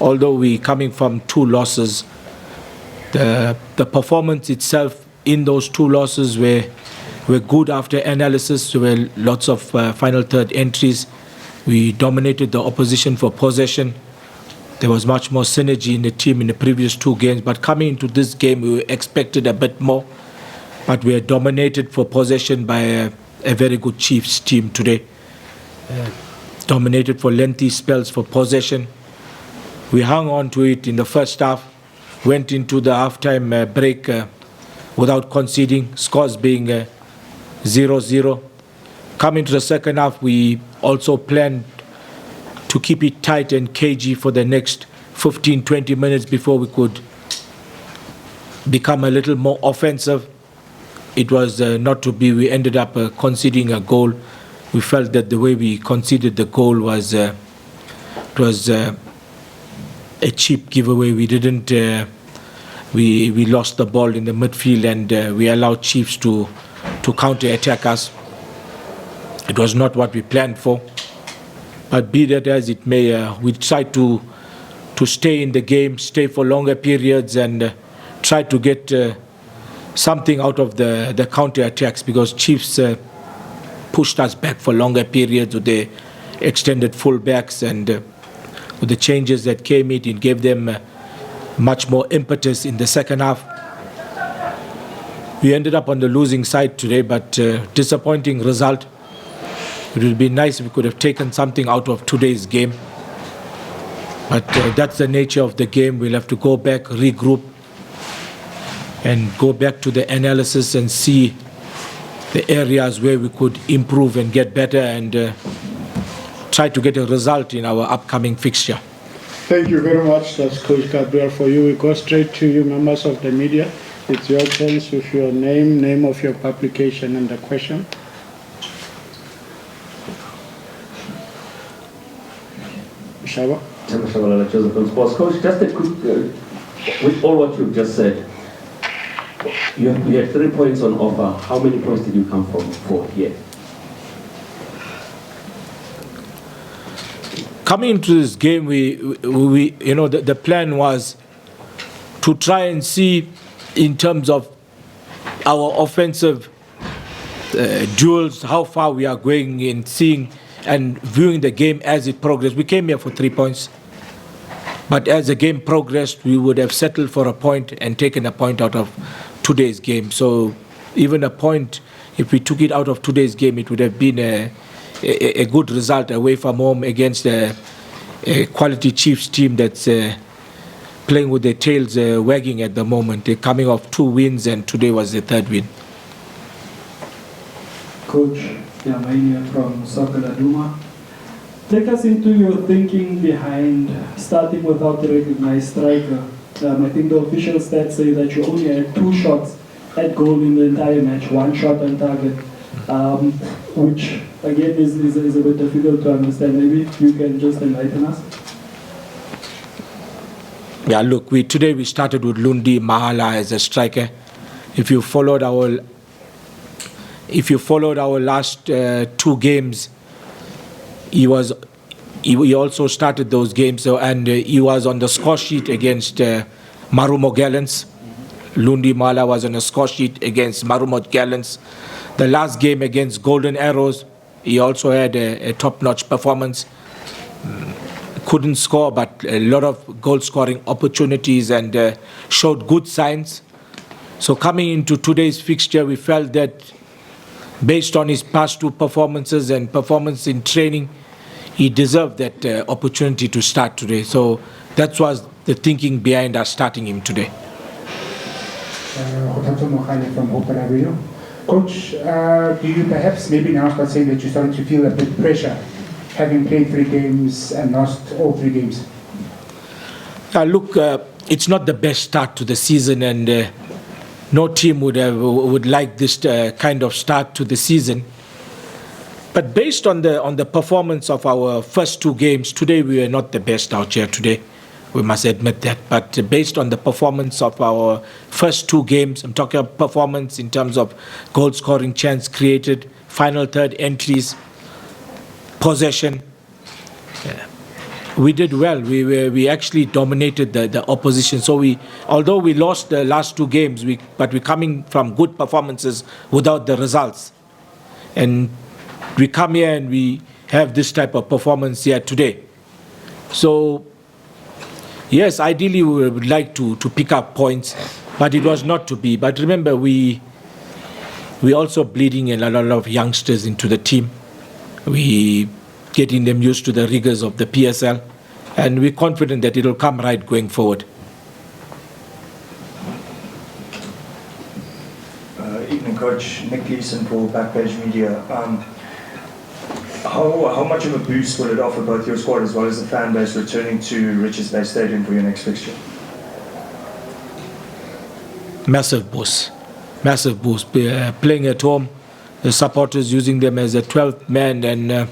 although we're coming from 2 losses, the performance itself in those 2 losses were good after analysis. There were lots of final third entries. We dominated the opposition for possession. There was much more synergy in the team in the previous 2 games, but coming into this game, we expected a bit more. But we are dominated for possession by a very good Chiefs team today. Dominated for lengthy spells for possession. We hung on to it in the first half, went into the halftime break without conceding, scores being 0-0. Coming to the second half, we also planned to keep it tight and cagey for the next 15-20 minutes before we could become a little more offensive. It was not to be. We ended up conceding a goal. We felt that the way we conceded the goal was a cheap giveaway. We didn't. We lost the ball in the midfield, and we allowed Chiefs to counter-attack us. It was not what we planned for. But be that as it may, we tried to stay in the game, stay for longer periods, and try to get something out of the counter-attacks, because Chiefs pushed us back for longer periods with the extended fullbacks, and with the changes that came in, it gave them much more impetus in the second half. We ended up on the losing side today, but disappointing result. It would be nice if we could have taken something out of today's game. But that's the nature of the game. We'll have to go back, regroup, and go back to the analysis and see the areas where we could improve and get better, and try to get a result in our upcoming fixture. Thank you very much. That's Coach Gabriel for you. We go straight to you, members of the media. It's your chance with your name of your publication, and the question. Shaba? Coach, just a quick, with all what you've just said, you had 3 points on offer. How many points did you come for here? Coming into this game, we the plan was to try and see, in terms of our offensive duels, how far we are going in seeing and viewing the game as it progressed. We came here for 3 points, but as the game progressed, we would have settled for a point and taken a point out of today's game. So even a point, if we took it out of today's game, it would have been a good result away from home against a quality Chiefs team that's playing with their tails wagging at the moment. They're coming off 2 wins, and today was the 3rd win. Coach Yamainia from Soccer Laduma. Take us into your thinking behind starting without a recognized striker. I think the official stats say that you only had 2 shots at goal in the entire match, 1 shot on target, which again is a bit difficult to understand. Maybe you can just enlighten us. Yeah, look, today we started with Lundi Mahala as a striker. If you followed our last 2 games, he also started those games, and he was on the score sheet against Marumo Gallants. Lundi Mala was on the score sheet against Marumo Gallants. The last game against Golden Arrows, he also had a top-notch performance. Couldn't score, but a lot of goal-scoring opportunities, and showed good signs. So coming into today's fixture, we felt that based on his past 2 performances and performance in training, he deserved that opportunity to start today. So that was the thinking behind us starting him today. Coach, do you perhaps maybe now start saying that you're starting to feel a bit pressure, having played 3 games and lost all 3 games? Look, it's not the best start to the season, and no team would like this kind of start to the season. But based on the performance of our first 2 games, today we were not the best out here today. We must admit that. But based on the performance of our first 2 games, I'm talking about performance in terms of goal scoring chance created, final third entries, possession. We did well. We actually dominated the opposition. So although we lost the last 2 games, but we're coming from good performances without the results. And we come here and we have this type of performance here today. So yes, ideally we would like to pick up points, but it was not to be. But remember, we also bleeding a lot of youngsters into the team. We getting them used to the rigors of the PSL, and we're confident that it will come right going forward. Evening, Coach. Nick Gleeson for Backpage Media. How much of a boost will it offer both your squad as well as the fan base returning to Richards Bay Stadium for your next fixture? Massive boost. Massive boost. Playing at home, the supporters using them as a 12th man, and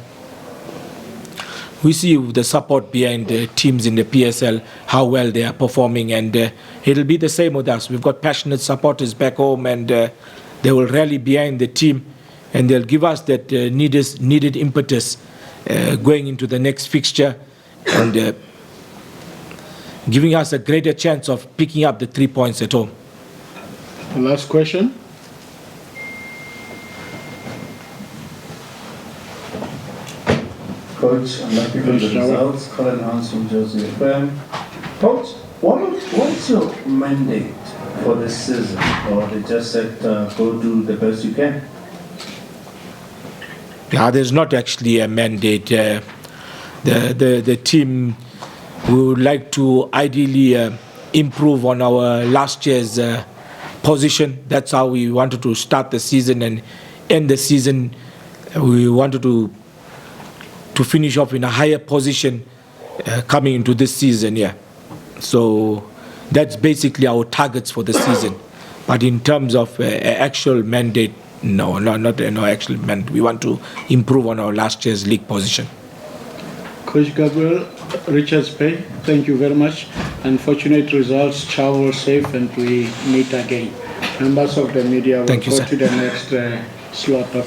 we see the support behind the teams in the PSL, how well they are performing, and it'll be the same with us. We've got passionate supporters back home, and they will rally behind the team, and they'll give us that needed impetus going into the next fixture, and giving us a greater chance of picking up the 3 points at home. The last question. Coach, I'm lucky for the results. Colin Hans from Josie FM. Coach, what's your mandate for this season? Or they just said go do the best you can? Yeah, there's not actually a mandate. The team, we would like to ideally improve on our last year's position. That's how we wanted to start the season and end the season. We wanted to finish off in a higher position coming into this season, yeah. So that's basically our targets for the season. But in terms of actual mandate, no actual mandate. We want to improve on our last year's league position. Coach Gabriel, Richards Bay, thank you very much. Unfortunate results, travel safe, and we meet again. Members of the media will Thank you, go sir. to the next slot of